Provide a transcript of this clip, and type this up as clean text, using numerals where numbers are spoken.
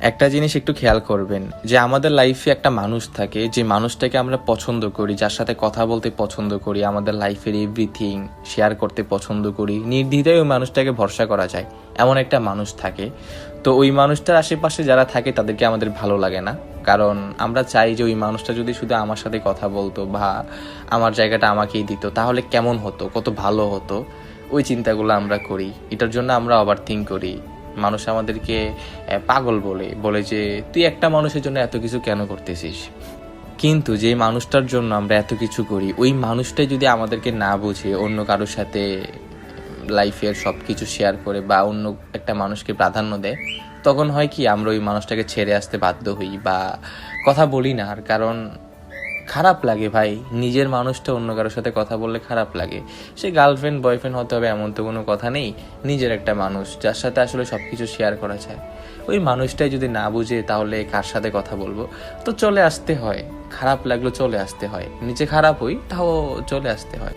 একটা জিনিস একটু খেয়াল করবেন যে আমাদের লাইফে একটা মানুষ থাকে, যে মানুষটাকে আমরা পছন্দ করি, যার সাথে কথা বলতে পছন্দ করি, আমাদের লাইফের এভরিথিং শেয়ার করতে পছন্দ করি, নির্দ্বিধায় ওই মানুষটাকে ভরসা করা যায়, এমন একটা মানুষ থাকে। তো ওই মানুষটার আশেপাশে যারা থাকে তাদেরকে আমাদের ভালো লাগে না, কারণ আমরা চাই যে ওই মানুষটা যদি শুধু আমার সাথে কথা বলতো বা আমার জায়গাটা আমাকেই দিত তাহলে কেমন হতো, কত ভালো হতো। ওই চিন্তাগুলো আমরা করি, এটার জন্য আমরা ওভার থিঙ্ক করি। মানুষ আমাদেরকে পাগল বলে বলে যে তুই একটা মানুষের জন্য এত কিছু কেন করতেছিস। কিন্তু যে মানুষটার জন্য আমরা এত কিছু করি, ওই মানুষটাই যদি আমাদেরকে না বুঝে অন্য কারোর সাথে লাইফের সব কিছু শেয়ার করে বা অন্য একটা মানুষকে প্রাধান্য দেয়, তখন হয় কি আমরা ওই মানুষটাকে ছেড়ে আসতে বাধ্য হই বা কথা বলি না। আর কারণ খারাপ লাগে ভাই, নিজের মানুষটা অন্য কারোর সাথে কথা বললে খারাপ লাগে। সে গার্লফ্রেন্ড বয়ফ্রেন্ড হতে হবে এমন তো কোনো কথা নেই, নিজের একটা মানুষ যার সাথে আসলে সব কিছু শেয়ার করা যায়। ওই মানুষটাই যদি না বুঝে তাহলে কার সাথে কথা বলবো। তো চলে আসতে হয়, খারাপ লাগলো চলে আসতে হয়, নিজে খারাপ হই তাও চলে আসতে হয়।